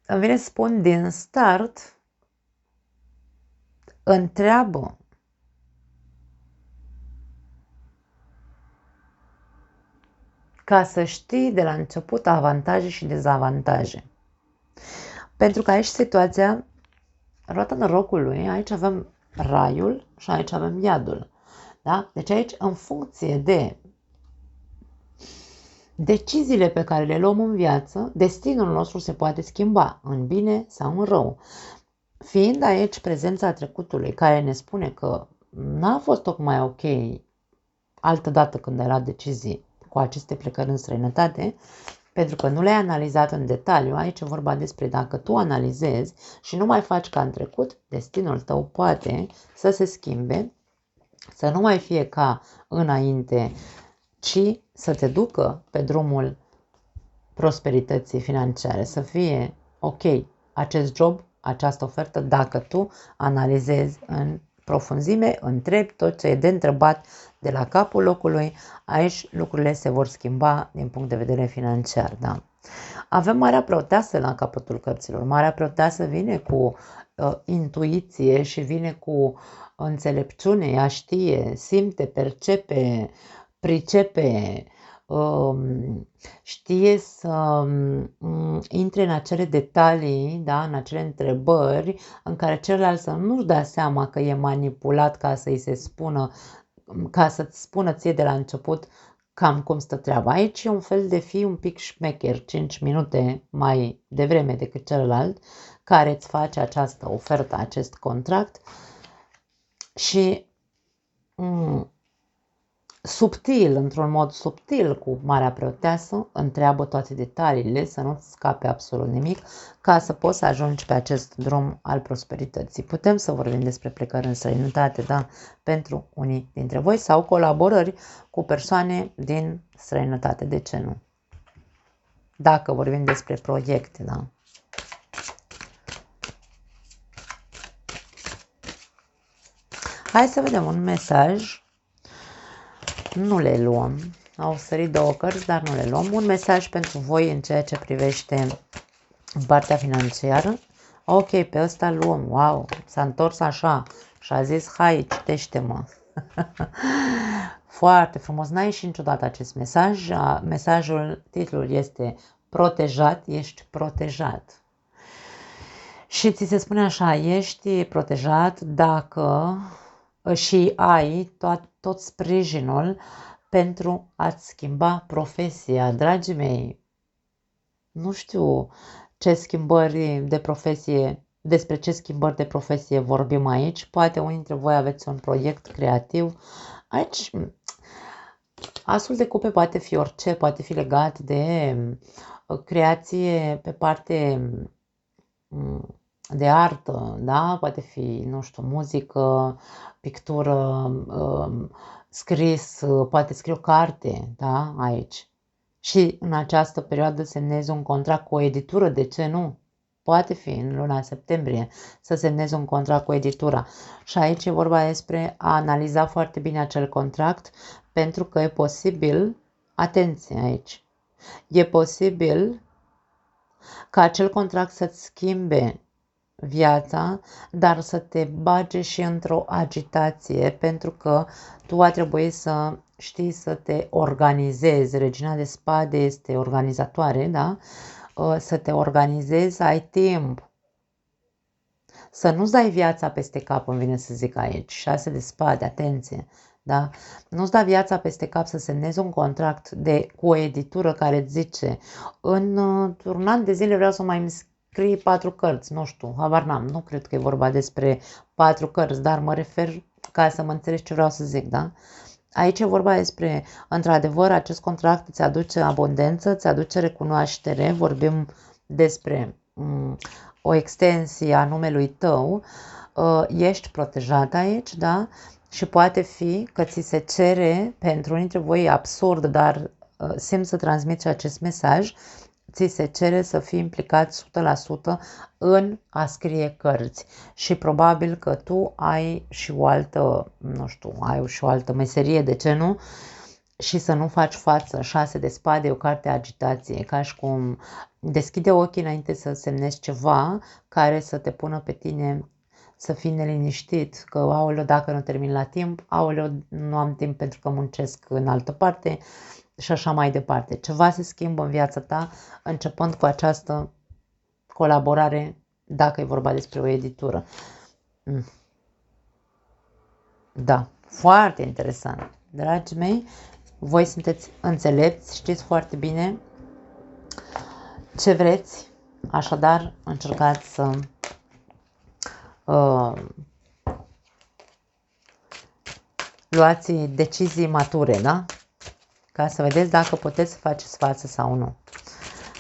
îmi vine să spun din start, întreabă ca să știi de la început avantaje și dezavantaje. Pentru că aici situația, roata norocului, aici avem raiul și aici avem iadul. Da? Deci aici, în funcție de deciziile pe care le luăm în viață, destinul nostru se poate schimba în bine sau în rău. Fiind aici prezența trecutului care ne spune că n-a fost tocmai ok altă dată când ai luat decizii cu aceste plecări în străinătate, pentru că nu le-ai analizat în detaliu, aici e vorba despre dacă tu analizezi și nu mai faci ca în trecut, destinul tău poate să se schimbe, să nu mai fie ca înainte, ci să te ducă pe drumul prosperității financiare, să fie ok acest job, această ofertă, dacă tu analizezi în profunzime, întrebi tot ce e de întrebat de la capul locului, aici lucrurile se vor schimba din punct de vedere financiar. Da? Avem Marea Preoteasă la capătul cărților. Marea Preoteasă vine cu intuiție și vine cu înțelepciune, ea știe, simte, percepe, pricepe, știe să intre în acele detalii, da, în acele întrebări în care celălalt să nu-și dea seama că e manipulat ca să-i se spună, ca să-ți spună ție de la început cam cum stă treaba. Aici e un fel de fi un pic șmecher, 5 minute mai devreme decât celălalt, care îți face această ofertă, acest contract și subtil, într-un mod subtil cu Marea Preoteasă, întreabă toate detaliile, să nu-ți scape absolut nimic, ca să poți să ajungi pe acest drum al prosperității. Putem să vorbim despre plecări în străinătate, da, pentru unii dintre voi, sau colaborări cu persoane din străinătate, de ce nu? Dacă vorbim despre proiecte, da. Hai să vedem un mesaj. Nu le luăm. Au sărit 2 cărți, dar nu le luăm. Un mesaj pentru voi în ceea ce privește partea financiară. Ok, pe ăsta luăm. Wow, s-a întors așa și a zis, hai, citește-mă. Foarte frumos. N-ai ieșit niciodată acest mesaj. Mesajul, titlul este protejat, ești protejat. Și ți se spune așa, ești protejat dacă și ai tot sprijinul pentru a-ți schimba profesia. Dragii mei, nu știu ce schimbări de profesie, despre ce schimbări de profesie vorbim aici. Poate unii dintre voi aveți un proiect creativ. Aici, asul de cupe poate fi orice, poate fi legat de creație pe parte de artă, da? Poate fi, nu știu, muzică, pictură, scris, poate scrie o carte, da? Aici. Și în această perioadă semnezi un contract cu o editură, de ce nu? Poate fi în luna septembrie să semnezi un contract cu editura. Și aici e vorba despre a analiza foarte bine acel contract, pentru că e posibil, atenție aici, e posibil ca acel contract să-ți schimbe viața, dar să te bage și într-o agitație, pentru că tu a trebuit să știi să te organizezi. Regina de spade este organizatoare, da? Să te organizezi, să ai timp. Să nu-ți dai viața peste cap, îmi vine să zic aici. 6 de spade, atenție. Da? Nu-ți da viața peste cap să semnezi un contract cu o editură care îți zice într-un an de zile vreau să mai scrii 4 cărți, nu știu, habar n-am, nu cred că e vorba despre 4 cărți, dar mă refer ca să mă înțelegi ce vreau să zic, da? Aici e vorba despre, într-adevăr, acest contract îți aduce abundență, îți aduce recunoaștere, vorbim despre o extensie a numelui tău, ești protejat aici, da? Și poate fi că ți se cere, pentru unii dintre voi e absurd, dar simt să transmiți acest mesaj, ți se cere să fii implicat 100% în a scrie cărți și probabil că tu ai și o altă, nu știu, ai și o altă meserie, de ce nu? Și să nu faci față. 6 de spade, o carte agitație, ca și cum deschide ochii înainte să semnezi ceva care să te pună pe tine să fii neliniștit, că aoleu, dacă nu termin la timp, aoleu, nu am timp pentru că muncesc în altă parte și așa mai departe. Ceva se schimbă în viața ta începând cu această colaborare, dacă e vorba despre o editură. Da, foarte interesant. Dragii mei, voi sunteți înțelepți, știți foarte bine ce vreți, așadar încercați să luați decizii mature, da? Ca să vedeți dacă puteți să faceți față sau nu.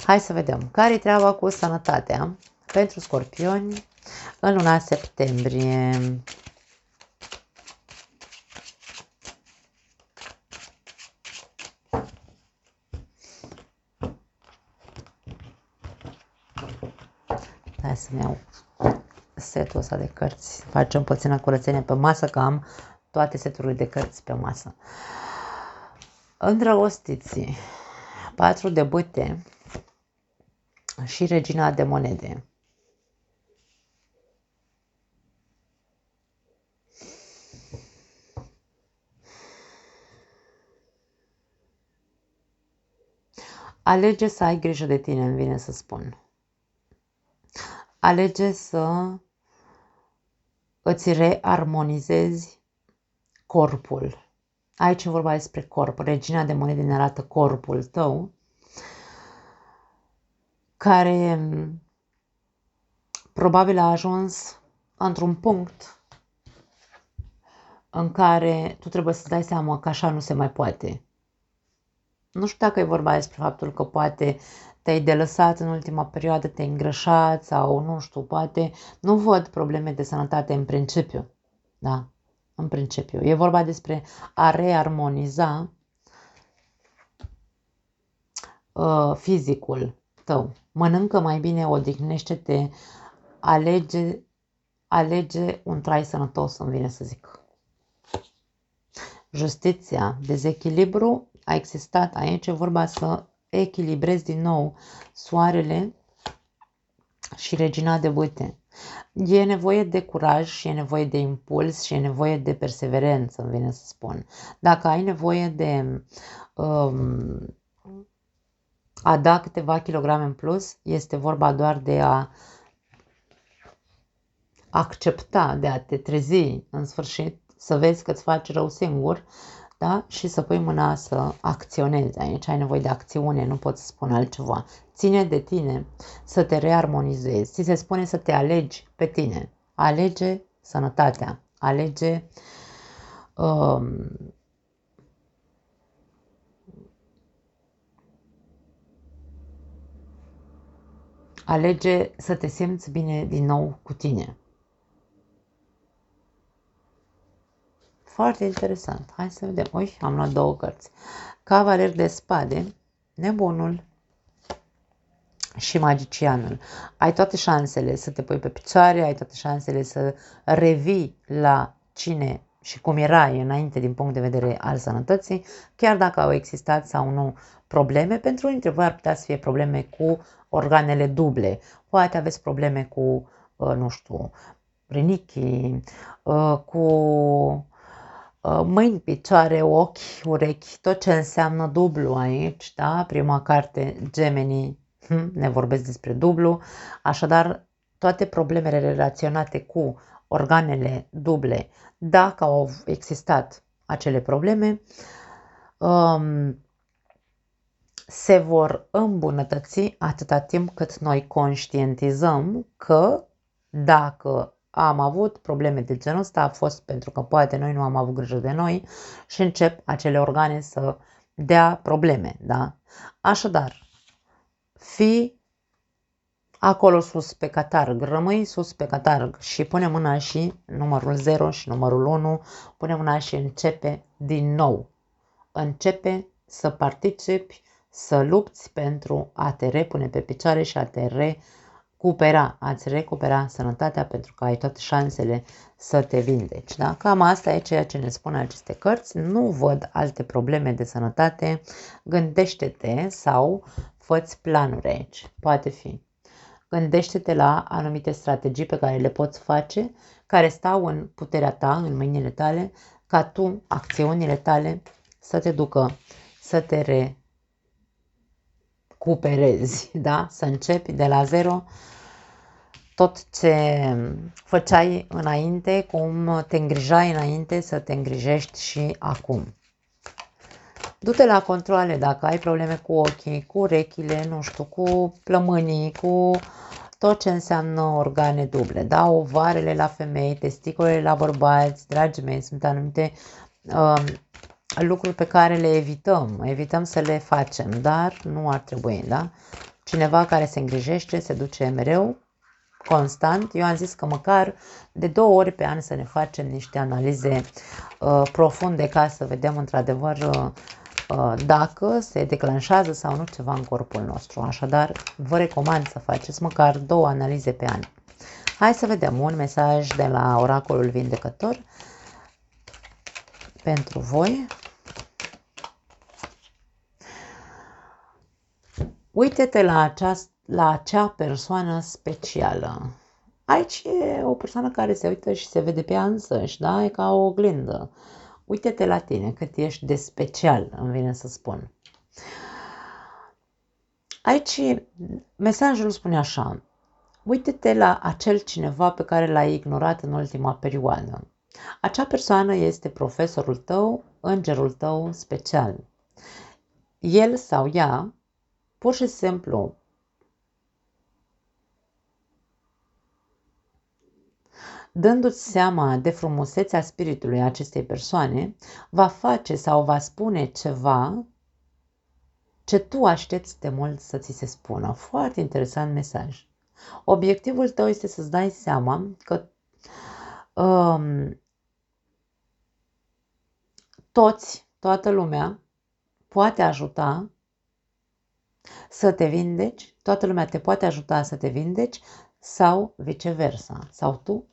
Hai să vedem. Care-i treaba cu sănătatea pentru scorpioni în luna septembrie? Hai să-mi iau setul ăsta de cărți. Facem puțină curățenie pe masă, că am toate seturile de cărți pe masă. Îndrăgostiți, 4 de bâte, și regina de monede. Alege să ai grijă de tine, îmi vine să spun. Alege să îți rearmonizezi corpul. Aici e vorba despre corp. Regina de monede ne arată corpul tău, care probabil a ajuns într-un punct în care tu trebuie să dai seama că așa nu se mai poate. Nu știu dacă e vorba despre faptul că poate te-ai delăsat în ultima perioadă, te-ai îngrășat sau nu știu, poate nu văd probleme de sănătate în principiu. Da, în principiu. E vorba despre a rearmoniza fizicul tău. Mănâncă mai bine, odihnește-te, alege un trai sănătos, îmi vine să zic. Justiția, dezechilibru a existat aici, e vorba să echilibrezi din nou soarele și regina de bâte. E nevoie de curaj și e nevoie de impuls și e nevoie de perseverență, îmi vine să spun. Dacă ai nevoie de a da câteva kilograme în plus, este vorba doar de a accepta, de a te trezi în sfârșit, să vezi că îți faci rău singur, da? Și să pui mâna să acționezi. Aici ai nevoie de acțiune, nu pot să spun altceva. Ține de tine să te rearmonizezi. Ți se spune să te alegi pe tine. Alege sănătatea. Alege să te simți bine din nou cu tine. Foarte interesant. Hai să vedem. Ui, am luat două cărți. Cavaler de spade, nebunul și magicianul. Ai toate șansele să te pui pe picioare, ai toate șansele să revii la cine și cum erai înainte din punct de vedere al sănătății, chiar dacă au existat sau nu probleme. Pentru unii dintre voi ar putea să fie probleme cu organele duble. Poate aveți probleme cu, nu știu, rinichii, cu mâini, picioare, ochi, urechi, tot ce înseamnă dublu aici, da? Prima carte, Gemenii, ne vorbesc despre dublu, așadar toate problemele relaționate cu organele duble, dacă au existat acele probleme, se vor îmbunătăți atâta timp cât noi conștientizăm că dacă am avut probleme de genul ăsta, a fost pentru că poate noi nu am avut grijă de noi și încep acele organe să dea probleme, da? Așadar, fii acolo sus pe catarg, rămâi sus pe catarg și pune mâna și numărul 0 și numărul 1, pune mâna și începe din nou. Începe să participi, să lupți pentru a te repune pe picioare și a te recupera, a-ți recupera sănătatea pentru că ai toate șansele să te vindeci. Da? Cam asta e ceea ce ne spun aceste cărți. Nu văd alte probleme de sănătate. Gândește-te sau fă-ți planuri aici. Poate fi. Gândește-te la anumite strategii pe care le poți face, care stau în puterea ta, în mâinile tale, ca tu, acțiunile tale, să te ducă, să te recuperezi, da? Să începi de la zero tot ce făceai înainte, cum te îngrijai înainte, să te îngrijești și acum. Du-te la controale dacă ai probleme cu ochii, cu urechile, nu știu, cu plămânii, cu tot ce înseamnă organe duble, da? Ovarele la femei, testiculele la bărbați, dragii mei, sunt anumite lucruri pe care le evităm să le facem, dar nu ar trebui, da? Cineva care se îngrijește se duce mereu, constant. Eu am zis că măcar de 2 ori pe an să ne facem niște analize profunde ca să vedem într-adevăr dacă se declanșează sau nu ceva în corpul nostru. Așadar, vă recomand să faceți măcar 2 analize pe an. Hai să vedem un mesaj de la Oracolul Vindecător pentru voi. Uite-te la la acea persoană specială. Aici e o persoană care se uită și se vede pe ea însăși, da? E ca o oglindă. Uite-te la tine, cât ești de special, îmi vine să spun. Aici mesajul spune așa: uite-te la acel cineva pe care l-ai ignorat în ultima perioadă. Acea persoană este profesorul tău, îngerul tău special. El sau ea, pur și simplu, dându-ți seama de frumusețea spiritului acestei persoane, va face sau va spune ceva ce tu aștepți de mult să ți se spună. Foarte interesant mesaj. Obiectivul tău este să-ți dai seama că toată lumea poate ajuta să te vindeci, toată lumea te poate ajuta să te vindeci sau viceversa. Sau tu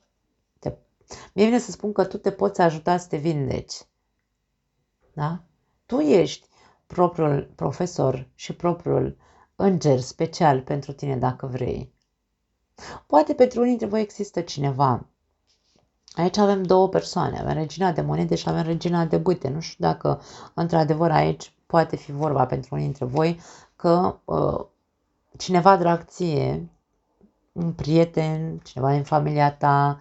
Mie vine să spun că tu te poți ajuta să te vindeci. Da? Tu ești propriul profesor și propriul înger special pentru tine dacă vrei. Poate pentru unii dintre voi există cineva. Aici avem două persoane, avem regina de monede și avem regina de bâte. Nu știu dacă într-adevăr aici poate fi vorba pentru unii dintre voi că cineva drag ție, un prieten, cineva din familia ta,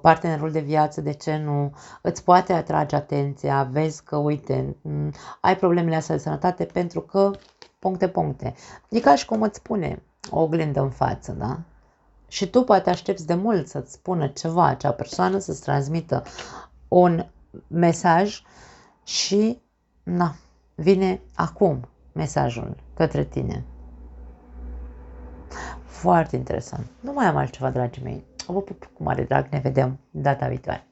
partenerul de viață, de ce nu, îți poate atrage atenția, vezi că, uite, ai problemele astea de sănătate pentru că, puncte. E ca și cum îți spune o oglindă în față, da? Și tu poate aștepți de mult să-ți spună ceva, acea persoană, să-ți transmită un mesaj și, vine acum mesajul către tine. Foarte interesant. Nu mai am altceva, dragii mei. Vă pup cu mare drag, ne vedem data viitoare.